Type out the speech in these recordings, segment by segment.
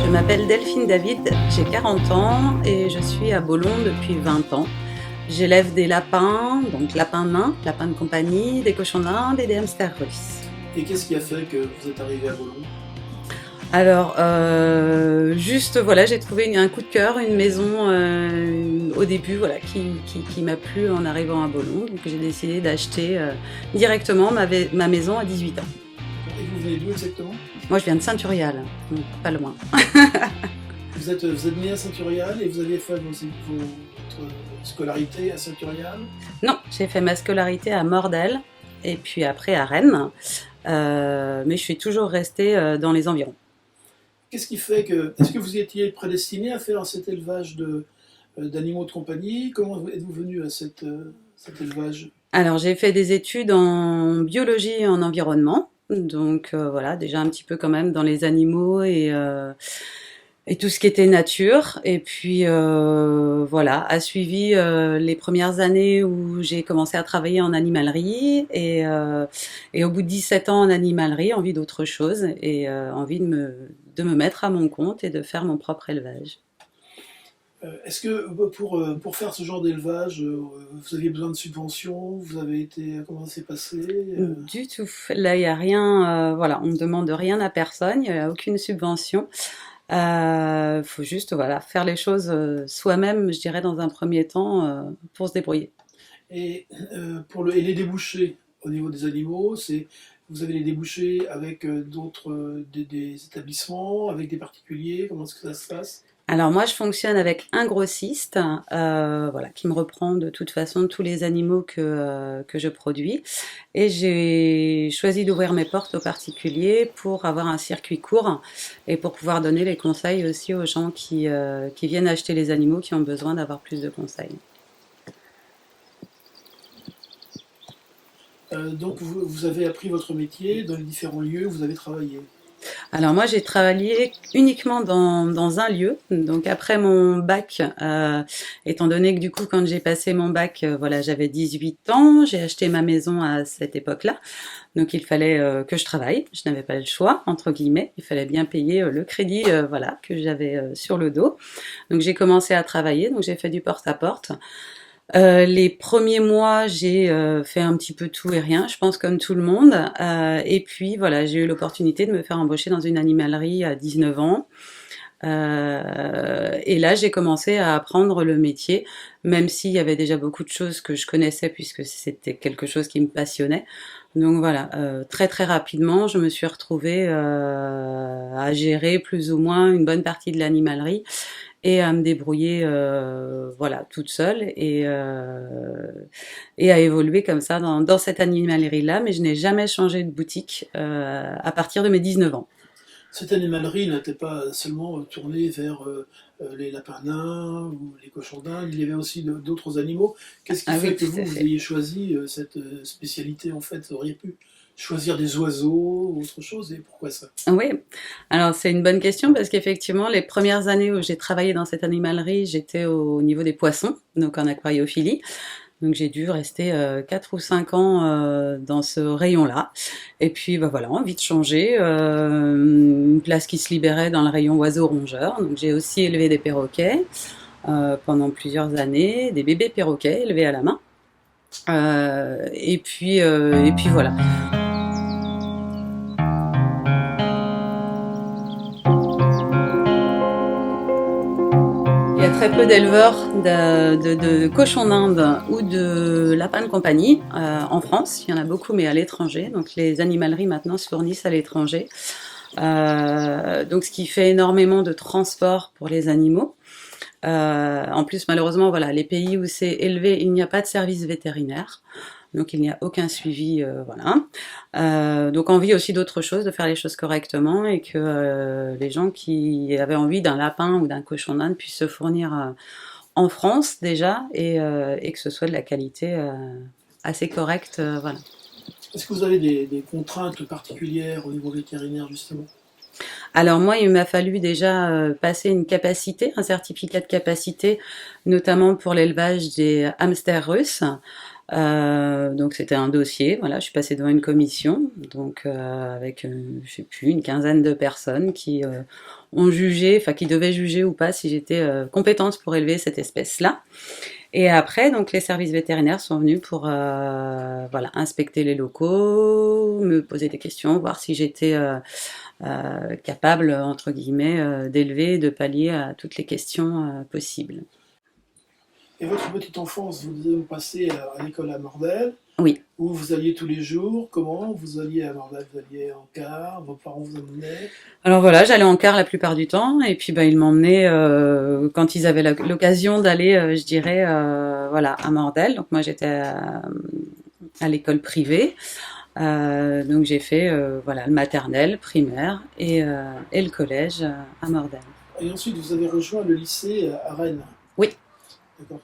Je m'appelle Delphine David, j'ai 40 ans et je suis à Beaulon depuis 20 ans. J'élève des lapins, donc lapins nains, lapins de compagnie, des cochons d'Inde et des hamsters russes. Et qu'est-ce qui a fait que vous êtes arrivé à Beaulon? Alors, juste voilà, j'ai trouvé un coup de cœur, une maison au début voilà, qui m'a plu en arrivant à Beaulon. Donc j'ai décidé d'acheter directement ma maison à 18 ans. Et vous venez d'où exactement? Moi je viens de Saint-Urial, donc pas loin. Vous êtes né à Saint-Urial et vous avez fait votre scolarité à Saint-Urial? Non, j'ai fait ma scolarité à Mordel et puis après à Rennes, mais je suis toujours restée dans les environs. Qu'est-ce qui fait que... Est-ce que vous étiez prédestiné à faire cet élevage d'animaux de compagnie? Comment êtes-vous venu à cet élevage? Alors j'ai fait des études en biologie et en environnement, donc voilà, déjà un petit peu quand même dans les animaux et tout ce qui était nature. Et puis voilà, a suivi les premières années où j'ai commencé à travailler en animalerie et au bout de 17 ans en animalerie, envie d'autre chose et envie de me mettre à mon compte et de faire mon propre élevage. Est-ce que pour faire ce genre d'élevage, vous aviez besoin de subventions? Vous avez été... Comment ça s'est passé? Du tout. Là, il n'y a rien, voilà, on ne demande rien à personne, il n'y a aucune subvention. Faut juste voilà, faire les choses soi-même, je dirais, dans un premier temps, pour se débrouiller. Et, et les débouchés au niveau des animaux, vous avez les débouchés avec des établissements, avec des particuliers, comment est-ce que ça se passe? Alors moi, je fonctionne avec un grossiste, voilà, qui me reprend de toute façon tous les animaux que je produis. Et j'ai choisi d'ouvrir mes portes aux particuliers pour avoir un circuit court et pour pouvoir donner les conseils aussi aux gens qui viennent acheter les animaux, qui ont besoin d'avoir plus de conseils. Donc vous avez appris votre métier dans les différents lieux où vous avez travaillé. Alors moi, j'ai travaillé uniquement dans un lieu. Donc après mon bac, étant donné que du coup, quand j'ai passé mon bac, voilà, j'avais 18 ans, j'ai acheté ma maison à cette époque-là. Donc il fallait que je travaille. Je n'avais pas le choix, entre guillemets. Il fallait bien payer le crédit, voilà, que j'avais sur le dos. Donc j'ai commencé à travailler. Donc j'ai fait du porte-à-porte. Les premiers mois, j'ai fait un petit peu tout et rien, je pense comme tout le monde. Et puis voilà, j'ai eu l'opportunité de me faire embaucher dans une animalerie à 19 ans. Et là, j'ai commencé à apprendre le métier, même s'il y avait déjà beaucoup de choses que je connaissais puisque c'était quelque chose qui me passionnait. Donc voilà, très très rapidement, je me suis retrouvée à gérer plus ou moins une bonne partie de l'animalerie et à me débrouiller voilà toute seule et à évoluer comme ça dans cette animalerie là, mais je n'ai jamais changé de boutique à partir de mes 19 ans. Cette animalerie n'était pas seulement tournée vers les lapins nains ou les cochons d'Inde, il y avait aussi d'autres animaux. Qu'est-ce qui Ah oui, fait que tout à vous fait. ayez choisi cette spécialité en fait? Vous auriez pu choisir des oiseaux ou autre chose, et pourquoi ça? Oui, alors c'est une bonne question parce qu'effectivement, les premières années où j'ai travaillé dans cette animalerie, j'étais au niveau des poissons, donc en aquariophilie. Donc j'ai dû rester 4 ou 5 ans dans ce rayon-là. Et puis bah voilà, envie de changer, une place qui se libérait dans le rayon oiseaux-rongeurs. Donc j'ai aussi élevé des perroquets pendant plusieurs années, des bébés perroquets élevés à la main. Et puis voilà. Il y a très peu d'éleveurs de cochons d'Inde ou de lapins de compagnie en France. Il y en a beaucoup, mais à l'étranger. Donc les animaleries maintenant se fournissent à l'étranger. Donc ce qui fait énormément de transport pour les animaux. En plus, malheureusement, voilà, les pays où c'est élevé, il n'y a pas de service vétérinaire. Donc il n'y a aucun suivi, voilà. Donc envie aussi d'autre chose, de faire les choses correctement et que les gens qui avaient envie d'un lapin ou d'un cochon d'Inde puissent se fournir en France déjà et que ce soit de la qualité assez correcte, voilà. Est-ce que vous avez des contraintes particulières au niveau vétérinaire, justement? Alors moi, il m'a fallu déjà passer une capacité, un certificat de capacité, notamment pour l'élevage des hamsters russes. Donc c'était un dossier, voilà, je suis passée devant une commission, donc avec, je sais plus, une quinzaine de personnes qui ont jugé, enfin qui devaient juger ou pas si j'étais compétente pour élever cette espèce-là. Et après, donc les services vétérinaires sont venus pour voilà, inspecter les locaux, me poser des questions, voir si j'étais capable, entre guillemets, d'élever, de pallier à toutes les questions possibles. Et votre petite enfance, vous devez passer à l'école à Mordel, Oui. où vous alliez tous les jours. Comment vous alliez à Mordel? Vous alliez en car? Vos parents vous emmenaient? Alors voilà, j'allais en car la plupart du temps, et puis bah, ils m'emmenaient quand ils avaient l'occasion d'aller, je dirais, voilà, à Mordel. Donc moi j'étais à l'école privée. Donc j'ai fait voilà, le maternel, primaire et le collège à Mordel. Et ensuite, vous avez rejoint le lycée à Rennes. Oui. D'accord.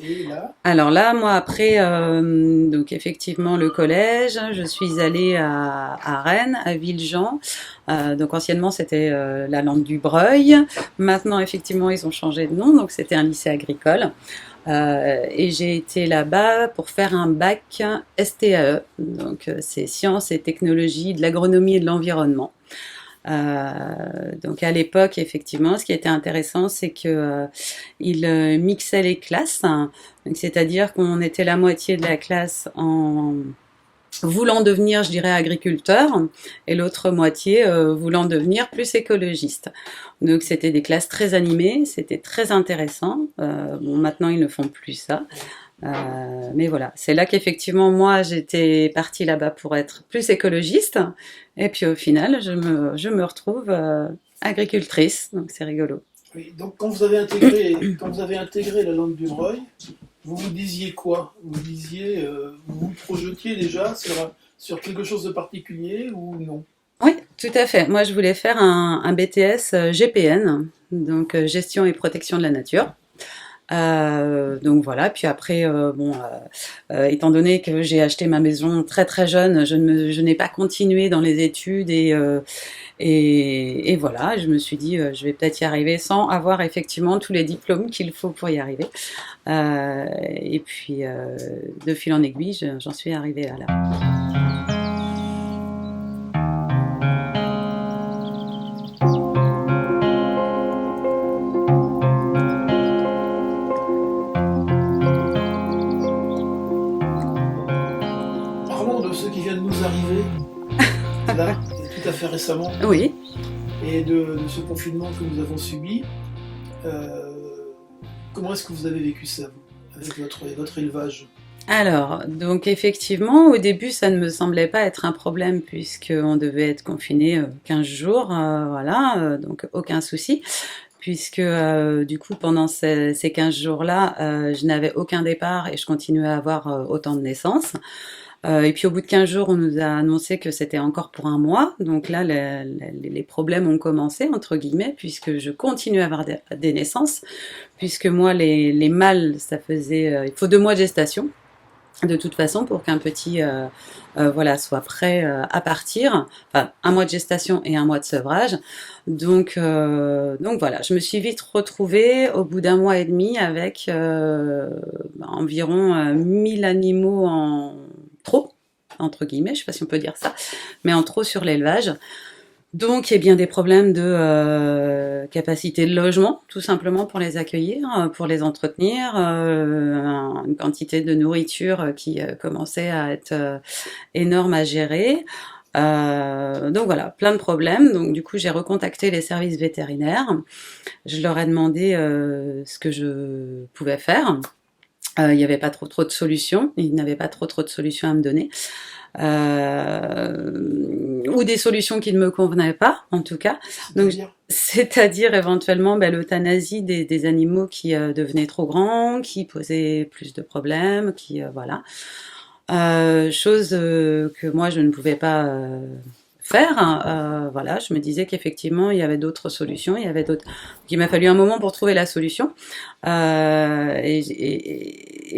Et là, Alors là, moi après, donc effectivement le collège, je suis allée à Rennes, à Villejean. Donc anciennement c'était la Lande du Breuil. Maintenant effectivement ils ont changé de nom, donc c'était un lycée agricole. Et j'ai été là-bas pour faire un bac STAE, donc c'est sciences et technologies de l'agronomie et de l'environnement. Donc à l'époque, effectivement, ce qui était intéressant, c'est que il mixait les classes, hein. Donc, c'est-à-dire qu'on était la moitié de la classe en voulant devenir, je dirais, agriculteur, et l'autre moitié voulant devenir plus écologiste. Donc c'était des classes très animées, c'était très intéressant. Bon, maintenant ils ne font plus ça. Mais voilà, c'est là qu'effectivement moi j'étais partie là-bas pour être plus écologiste, et puis au final je me retrouve agricultrice, donc c'est rigolo. oui, donc quand vous avez intégré la Lande du Breuil, vous vous disiez quoi? Vous disiez, vous vous projetiez déjà sur quelque chose de particulier ou non? Oui, tout à fait. Moi je voulais faire un BTS GPN, donc gestion et protection de la nature. Donc voilà, puis après, bon, étant donné que j'ai acheté ma maison très très jeune, je n'ai pas continué dans les études et voilà, je me suis dit, je vais peut-être y arriver sans avoir effectivement tous les diplômes qu'il faut pour y arriver. Et puis, de fil en aiguille, j'en suis arrivée à là. Parlons de ce qui vient de nous arriver, là, tout à fait récemment, Oui. et de ce confinement que nous avons subi. Euh, Comment est-ce que vous avez vécu ça, vous, avec votre élevage? Alors, donc effectivement, au début, ça ne me semblait pas être un problème puisqu'on devait être confiné 15 jours, voilà, donc aucun souci, puisque du coup, pendant ces 15 jours-là, je n'avais aucun départ et je continuais à avoir autant de naissances. Et puis au bout de 15 jours, on nous a annoncé que c'était encore pour un mois. Donc là, les problèmes ont commencé, entre guillemets, puisque je continue à avoir des naissances, puisque moi, les mâles, ça faisait... il faut 2 mois de gestation de toute façon pour qu'un petit voilà soit prêt à partir, enfin un mois de gestation et un mois de sevrage. Donc voilà, je me suis vite retrouvée au bout d'un mois et demi avec environ 1000 animaux en trop, entre guillemets, je sais pas si on peut dire ça, mais en trop sur l'élevage. Donc, il y a bien des problèmes de capacité de logement, tout simplement pour les accueillir, pour les entretenir, une quantité de nourriture qui commençait à être énorme à gérer. Donc voilà, plein de problèmes. Donc du coup, j'ai recontacté les services vétérinaires. Je leur ai demandé ce que je pouvais faire. Il n'y avait pas trop de solutions. Ils n'avaient pas trop de solutions à me donner. Ou des solutions qui ne me convenaient pas, en tout cas. Donc, c'est-à-dire éventuellement l'euthanasie des animaux qui devenaient trop grands, qui posaient plus de problèmes, qui voilà. chose que moi je ne pouvais pas faire. Voilà, je me disais qu'effectivement il y avait d'autres solutions, il y avait d'autres. Il m'a fallu un moment pour trouver la solution. Et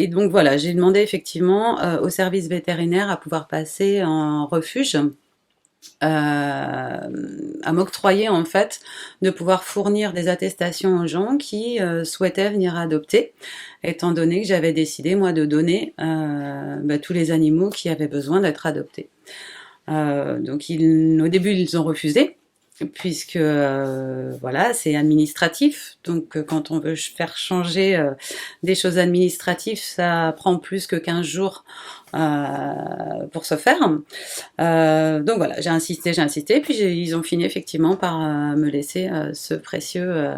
donc voilà, j'ai demandé effectivement au service vétérinaire à pouvoir passer en refuge, à m'octroyer en fait de pouvoir fournir des attestations aux gens qui souhaitaient venir adopter, étant donné que j'avais décidé moi de donner tous les animaux qui avaient besoin d'être adoptés. Donc au début ils ont refusé puisque voilà, c'est administratif. Donc quand on veut faire changer des choses administratives, ça prend plus que 15 jours pour se faire. Donc voilà, j'ai insisté, puis ils ont fini effectivement par me laisser ce précieux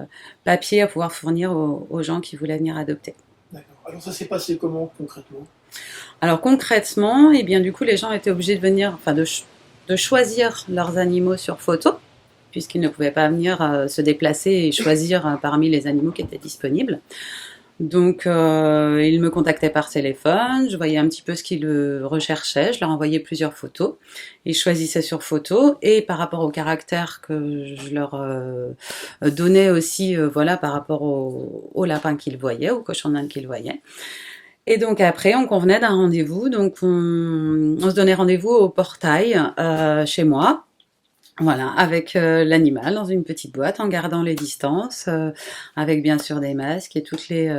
papier à pouvoir fournir aux gens qui voulaient venir adopter. D'accord. Alors ça s'est passé comment concrètement? Alors concrètement, eh bien du coup les gens étaient obligés de venir, enfin de choisir leurs animaux sur photo, puisqu'ils ne pouvaient pas venir se déplacer et choisir parmi les animaux qui étaient disponibles. Donc ils me contactaient par téléphone, je voyais un petit peu ce qu'ils recherchaient, je leur envoyais plusieurs photos, ils choisissaient sur photo et par rapport au caractère que je leur donnais aussi, voilà, par rapport au lapin qu'ils voyaient, au cochon d'Inde qu'ils voyaient. Et donc après, on convenait d'un rendez-vous, donc on se donnait rendez-vous au portail chez moi. Voilà, avec l'animal dans une petite boîte, en gardant les distances, avec bien sûr des masques et toutes les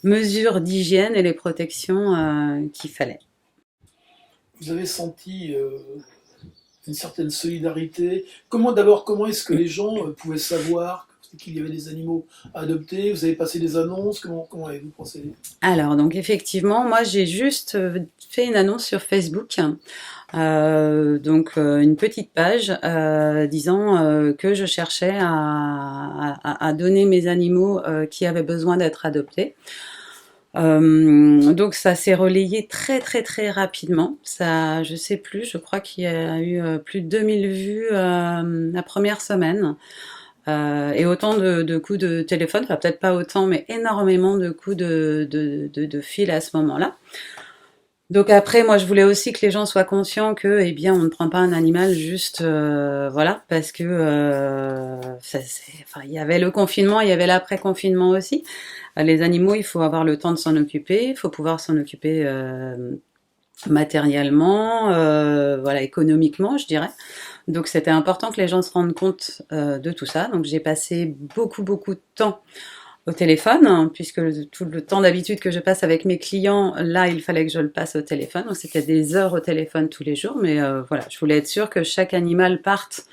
mesures d'hygiène et les protections qu'il fallait. Vous avez senti une certaine solidarité. Comment est-ce que les gens pouvaient savoir qu'il y avait des animaux à adopter? Vous avez passé des annonces? Comment avez-vous procédé? Alors, donc effectivement, moi j'ai juste fait une annonce sur Facebook, une petite page disant que je cherchais à donner mes animaux qui avaient besoin d'être adoptés. Donc ça s'est relayé très très très rapidement. Ça, je sais plus, je crois qu'il y a eu plus de 2000 vues la première semaine. Et autant de coups de téléphone, enfin peut-être pas autant, mais énormément de coups de fil à ce moment-là. Donc après, moi, je voulais aussi que les gens soient conscients que, eh bien, on ne prend pas un animal juste, voilà, parce que, enfin, il y avait le confinement, il y avait l'après-confinement aussi. Les animaux, il faut avoir le temps de s'en occuper, il faut pouvoir s'en occuper matériellement, voilà, économiquement, je dirais. Donc c'était important que les gens se rendent compte de tout ça. Donc j'ai passé beaucoup beaucoup de temps au téléphone, hein, puisque tout le temps d'habitude que je passe avec mes clients, là il fallait que je le passe au téléphone. Donc c'était des heures au téléphone tous les jours, mais voilà, je voulais être sûre que chaque animal parte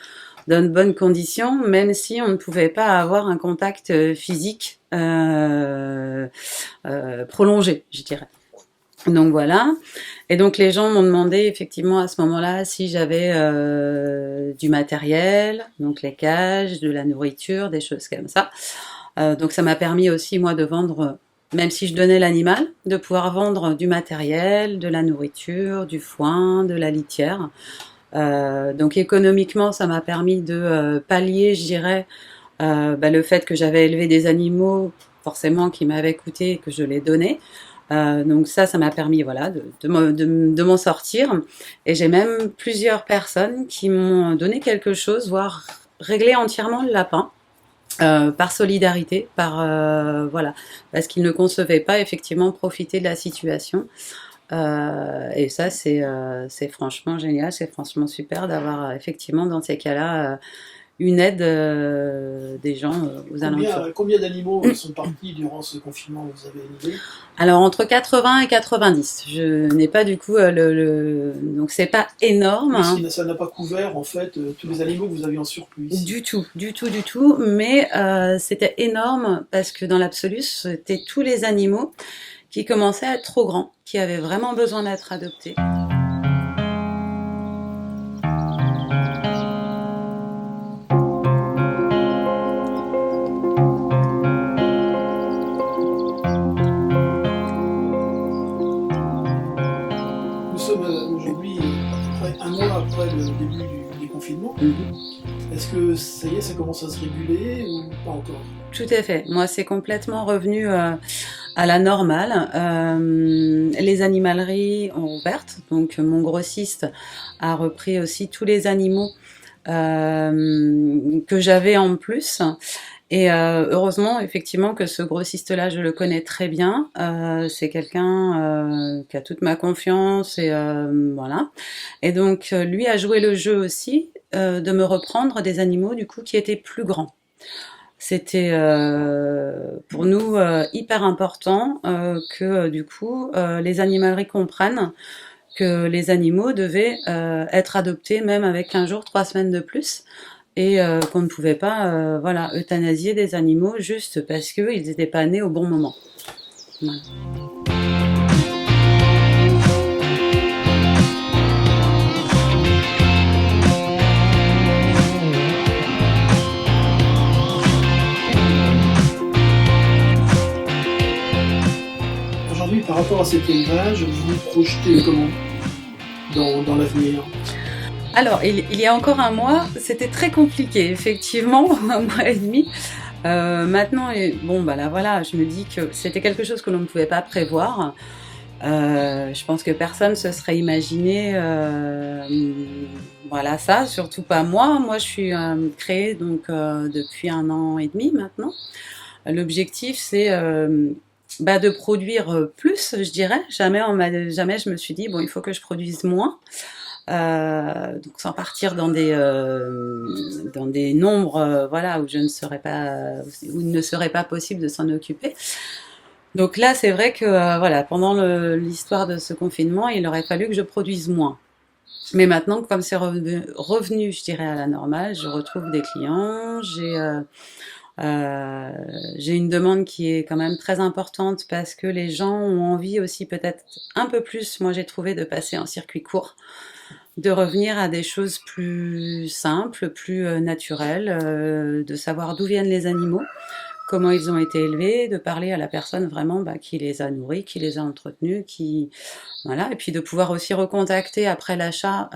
dans de bonnes conditions, même si on ne pouvait pas avoir un contact physique prolongé, je dirais. Donc voilà. Et donc les gens m'ont demandé effectivement à ce moment-là si j'avais du matériel, donc les cages, de la nourriture, des choses comme ça. Donc ça m'a permis aussi moi de vendre, même si je donnais l'animal, de pouvoir vendre du matériel, de la nourriture, du foin, de la litière. Donc économiquement ça m'a permis de pallier, je dirais, le fait que j'avais élevé des animaux forcément qui m'avaient coûté et que je les donnais. Donc ça m'a permis voilà de m'en sortir. Et j'ai même plusieurs personnes qui m'ont donné quelque chose, voire réglé entièrement le lapin. Par solidarité, voilà, parce qu'ils ne concevaient pas effectivement profiter de la situation. Et ça c'est franchement génial, c'est franchement super d'avoir effectivement dans ces cas-là une aide des gens aux alentours. Combien d'animaux sont partis durant ce confinement, vous avez une idée? Alors entre 80 et 90. Je n'ai pas du coup donc c'est pas énorme. Hein. Ça n'a pas couvert en fait tous les animaux que vous aviez en surplus ici. Du tout. Mais c'était énorme parce que dans l'absolu, c'était tous les animaux qui commençaient à être trop grands, qui avaient vraiment besoin d'être adoptés. Aujourd'hui, à peu près un mois après le début du déconfinement. Est-ce que ça y est, ça commence à se réguler ou pas encore? Tout à fait. Moi, c'est complètement revenu À la normale, les animaleries ont ouvertes, donc mon grossiste a repris aussi tous les animaux que j'avais en plus. Et heureusement, effectivement, que ce grossiste-là, je le connais très bien. C'est quelqu'un qui a toute ma confiance et voilà. Et donc, lui a joué le jeu aussi de me reprendre des animaux du coup qui étaient plus grands. C'était pour nous hyper important que du coup les animaleries comprennent que les animaux devaient être adoptés même avec 15 jours, 3 semaines de plus et qu'on ne pouvait pas voilà, euthanasier des animaux juste parce qu'ils n'étaient pas nés au bon moment. Voilà. Aujourd'hui, par rapport à cet élevage, vous vous projetez comment dans l'avenir? Alors, il y a encore un mois, c'était très compliqué, effectivement, un mois et demi. Maintenant, bon, bah là, voilà, je me dis que c'était quelque chose que l'on ne pouvait pas prévoir. Je pense que personne se serait imaginé, voilà, ça, surtout pas moi. Moi, je suis créée donc depuis 1 an et demi maintenant. L'objectif, c'est bah, de produire plus, je dirais. Jamais je me suis dit, bon, il faut que je produise moins. Donc sans partir dans des nombres voilà où je ne serais pas où il ne serait pas possible de s'en occuper. Donc là c'est vrai que voilà pendant l'histoire de ce confinement il aurait fallu que je produise moins. Mais maintenant comme c'est revenu je dirais à la normale, je retrouve des clients, j'ai une demande qui est quand même très importante parce que les gens ont envie aussi peut-être un peu plus, moi j'ai trouvé, de passer en circuit court, de revenir à des choses plus simples, plus naturelles, de savoir d'où viennent les animaux, comment ils ont été élevés, de parler à la personne vraiment bah, qui les a nourris, qui les a entretenus, qui voilà, et puis de pouvoir aussi recontacter après l'achat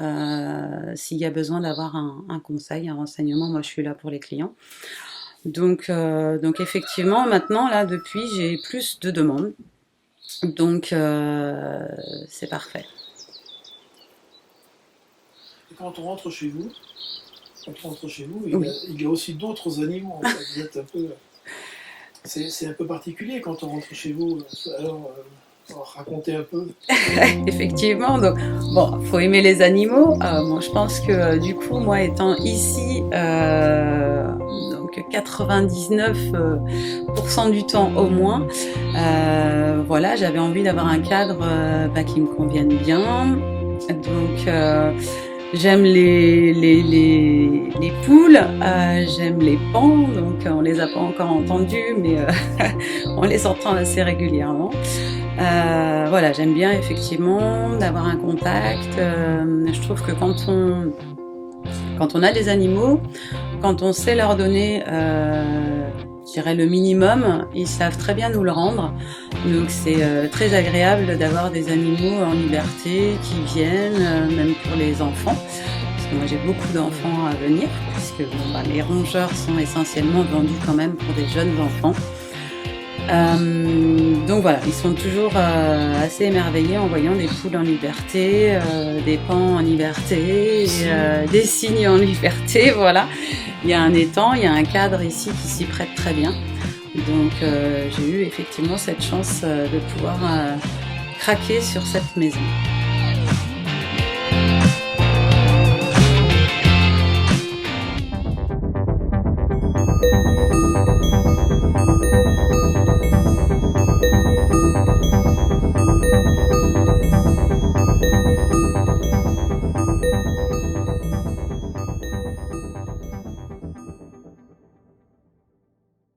s'il y a besoin d'avoir un conseil, un renseignement. Moi, je suis là pour les clients. Donc effectivement, maintenant là, depuis, j'ai plus de demandes, donc c'est parfait. Et quand on rentre chez vous, Oui. il y a aussi d'autres animaux. En fait. Vous êtes un peu, c'est un peu particulier quand on rentre chez vous. Alors, racontez un peu. Effectivement, donc bon, faut aimer les animaux. Bon, je pense que du coup, moi étant ici, donc 99% du temps au moins, voilà, j'avais envie d'avoir un cadre bah, qui me convienne bien. Donc j'aime les poules, j'aime les paons, donc on les a pas encore entendus, mais on les entend assez régulièrement. Voilà, j'aime bien effectivement d'avoir un contact. Je trouve que quand on a des animaux, quand on sait leur donner, je dirais le minimum, ils savent très bien nous le rendre. Donc c'est très agréable d'avoir des animaux en liberté qui viennent, même pour les enfants. Parce que moi j'ai beaucoup d'enfants à venir, puisque bon, bah, les rongeurs sont essentiellement vendus quand même pour des jeunes enfants. Donc voilà, ils sont toujours assez émerveillés en voyant des poules en liberté, des paons en liberté, des cygnes en liberté, voilà. Il y a un étang, il y a un cadre ici qui s'y prête très bien. Donc j'ai eu effectivement cette chance de pouvoir craquer sur cette maison.